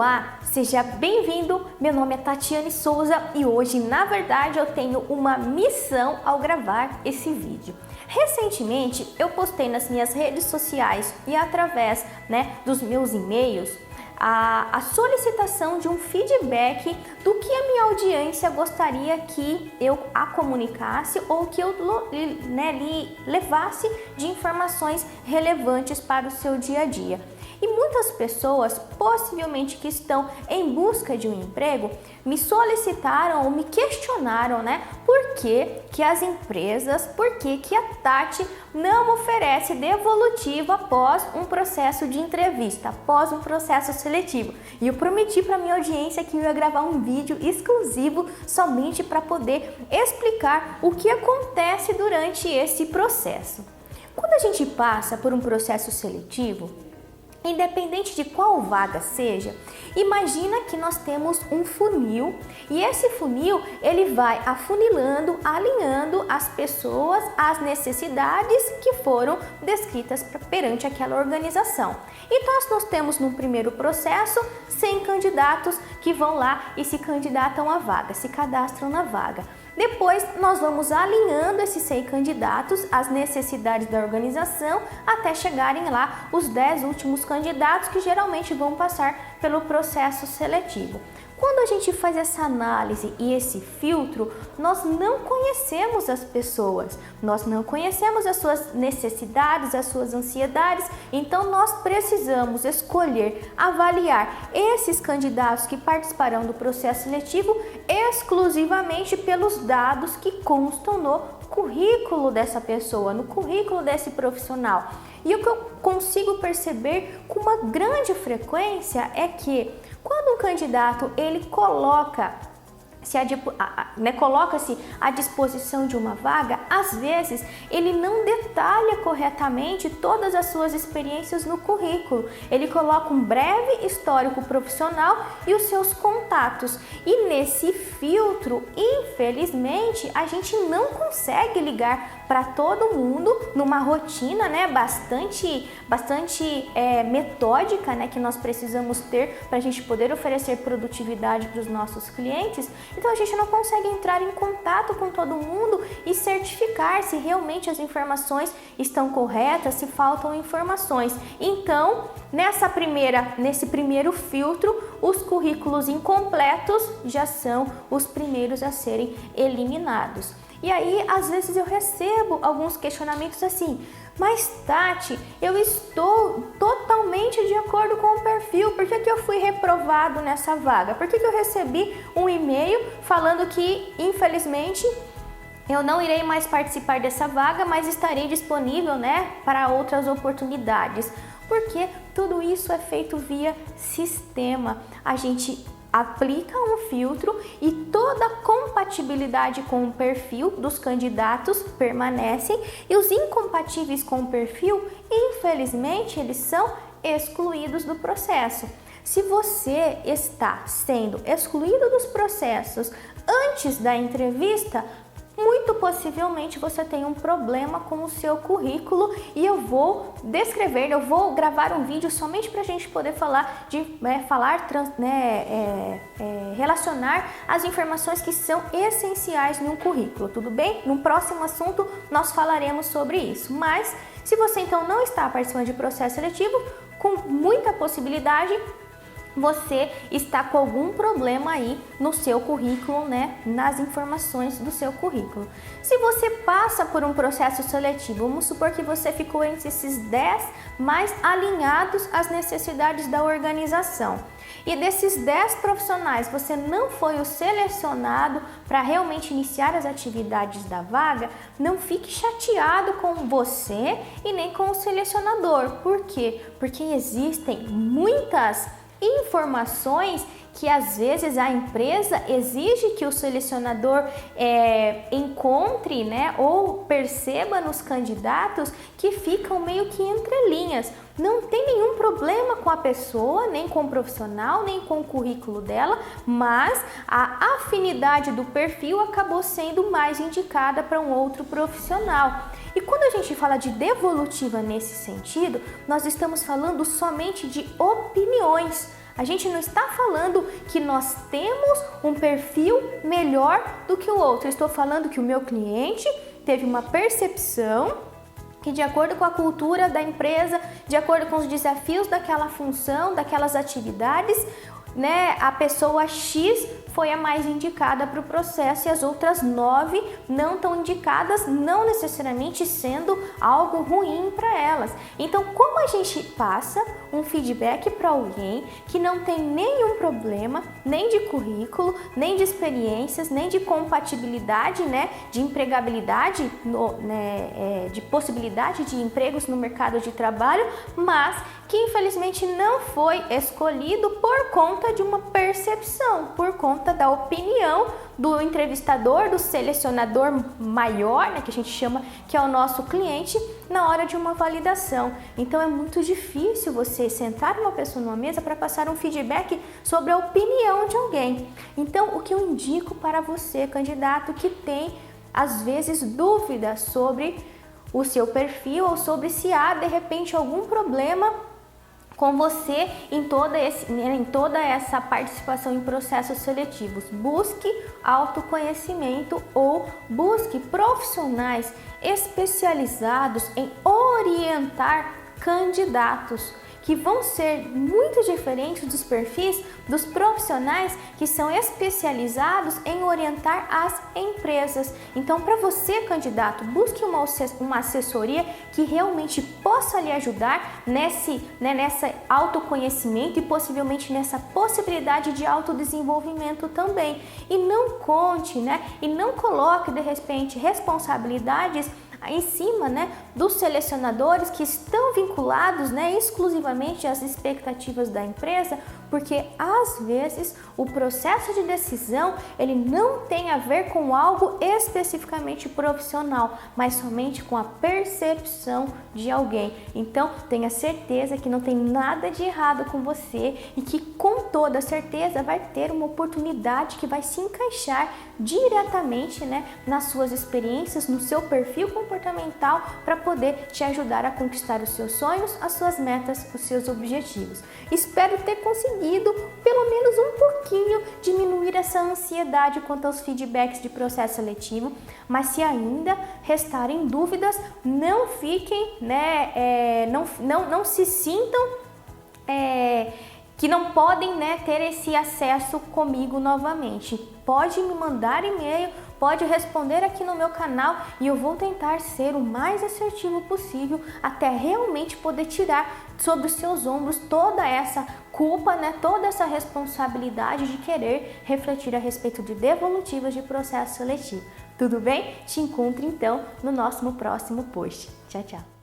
Olá, seja bem-vindo. Meu nome é Tatiane Souza e hoje, na verdade, eu tenho uma missão ao gravar esse vídeo. Recentemente, eu postei nas minhas redes sociais e através, dos meus e-mails a solicitação de um feedback do que a minha audiência gostaria que eu a comunicasse ou que eu lhe levasse de informações relevantes para o seu dia a dia. E muitas pessoas, possivelmente que estão em busca de um emprego, me solicitaram ou me questionaram, por que as empresas, por que a Tati não oferece devolutivo após um processo de entrevista, após um processo seletivo. E eu prometi para minha audiência que eu ia gravar um vídeo exclusivo somente para poder explicar o que acontece durante esse processo. Quando a gente passa por um processo seletivo, independente de qual vaga seja, imagina que nós temos um funil e esse funil ele vai afunilando, alinhando as pessoas às necessidades que foram descritas perante aquela organização. Então nós temos no primeiro processo 100 candidatos que vão lá e se candidatam à vaga, se cadastram na vaga. Depois, nós vamos alinhando esses 100 candidatos às necessidades da organização até chegarem lá os 10 últimos candidatos que geralmente vão passar pelo processo seletivo. Quando a gente faz essa análise e esse filtro, nós não conhecemos as pessoas, nós não conhecemos as suas necessidades, as suas ansiedades, então nós precisamos escolher, avaliar esses candidatos que participarão do processo seletivo exclusivamente pelos dados que constam no currículo dessa pessoa, no currículo desse profissional. E o que eu consigo perceber com uma grande frequência é que quando um candidato ele coloca-se à disposição de uma vaga, às vezes ele não detalha corretamente todas as suas experiências no currículo. Ele coloca um breve histórico profissional e os seus contatos. E nesse filtro, infelizmente, a gente não consegue ligar para todo mundo numa rotina, bastante metódica, que nós precisamos ter para a gente poder oferecer produtividade para os nossos clientes. Então a gente não consegue entrar em contato com todo mundo e certificar se realmente as informações estão corretas, se faltam informações. Então, nesse primeiro filtro, os currículos incompletos já são os primeiros a serem eliminados. E aí, às vezes eu recebo alguns questionamentos assim: mas Tati, eu estou totalmente de acordo com o perfil, por que eu fui reprovado nessa vaga? Por que eu recebi um e-mail falando que, infelizmente, eu não irei mais participar dessa vaga, mas estarei disponível, para outras oportunidades? Porque tudo isso é feito via sistema. A gente aplica um filtro e toda a compatibilidade com o perfil dos candidatos permanecem e os incompatíveis com o perfil, infelizmente, eles são excluídos do processo. Se você está sendo excluído dos processos antes da entrevista, muito possivelmente você tem um problema com o seu currículo e eu vou gravar um vídeo somente para a gente poder relacionar as informações que são essenciais no currículo, tudo bem? No próximo assunto nós falaremos sobre isso, mas se você então não está participando de processo seletivo, com muita possibilidade você está com algum problema aí no seu currículo, nas informações do seu currículo. Se você passa por um processo seletivo, vamos supor que você ficou entre esses 10 mais alinhados às necessidades da organização. E desses 10 profissionais, você não foi o selecionado para realmente iniciar as atividades da vaga, não fique chateado com você e nem com o selecionador. Por quê? Porque existem muitas informações que às vezes a empresa exige que o selecionador encontre, ou perceba nos candidatos que ficam meio que entre linhas. Não tem nenhum problema com a pessoa, nem com o profissional, nem com o currículo dela, mas a afinidade do perfil acabou sendo mais indicada para um outro profissional. E quando a gente fala de devolutiva nesse sentido, nós estamos falando somente de opiniões. A gente não está falando que nós temos um perfil melhor do que o outro. Eu estou falando que o meu cliente teve uma percepção que, de acordo com a cultura da empresa, de acordo com os desafios daquela função, daquelas atividades, né, a pessoa X foi a mais indicada para o processo e as outras 9 não estão indicadas, não necessariamente sendo algo ruim para elas. Então, como a gente passa um feedback para alguém que não tem nenhum problema, nem de currículo, nem de experiências, nem de compatibilidade, né, de empregabilidade, de possibilidade de empregos no mercado de trabalho, mas que infelizmente não foi escolhido por conta de uma percepção, por conta da opinião do entrevistador, do selecionador maior, né, que a gente chama, que é o nosso cliente, na hora de uma validação. Então é muito difícil você sentar uma pessoa numa mesa para passar um feedback sobre a opinião de alguém. Então, o que eu indico para você, candidato, que tem às vezes dúvidas sobre o seu perfil ou sobre se há de repente algum problema com você em toda essa participação em processos seletivos. Busque autoconhecimento ou busque profissionais especializados em orientar candidatos, que vão ser muito diferentes dos perfis dos profissionais que são especializados em orientar as empresas. Então, para você, candidato, busque uma assessoria que realmente possa lhe ajudar nesse autoconhecimento e possivelmente nessa possibilidade de autodesenvolvimento também. E não conte, e não coloque, de repente, responsabilidades em cima, dos selecionadores que estão vinculados, exclusivamente às expectativas da empresa, porque às vezes o processo de decisão ele não tem a ver com algo especificamente profissional, mas somente com a percepção de alguém. Então tenha certeza que não tem nada de errado com você e que com toda certeza vai ter uma oportunidade que vai se encaixar diretamente, nas suas experiências, no seu perfil comportamental, para poder te ajudar a conquistar os seus sonhos, as suas metas, os seus objetivos. Espero ter conseguido pelo menos um pouquinho diminuir essa ansiedade quanto aos feedbacks de processo seletivo, mas se ainda restarem dúvidas, não fiquem, não se sintam que não podem, ter esse acesso comigo novamente. Pode me mandar e-mail, pode responder aqui no meu canal e eu vou tentar ser o mais assertivo possível até realmente poder tirar sobre os seus ombros toda essa culpa, toda essa responsabilidade de querer refletir a respeito de devolutivas de processo seletivo. Tudo bem? Te encontro então no nosso próximo post. Tchau, tchau!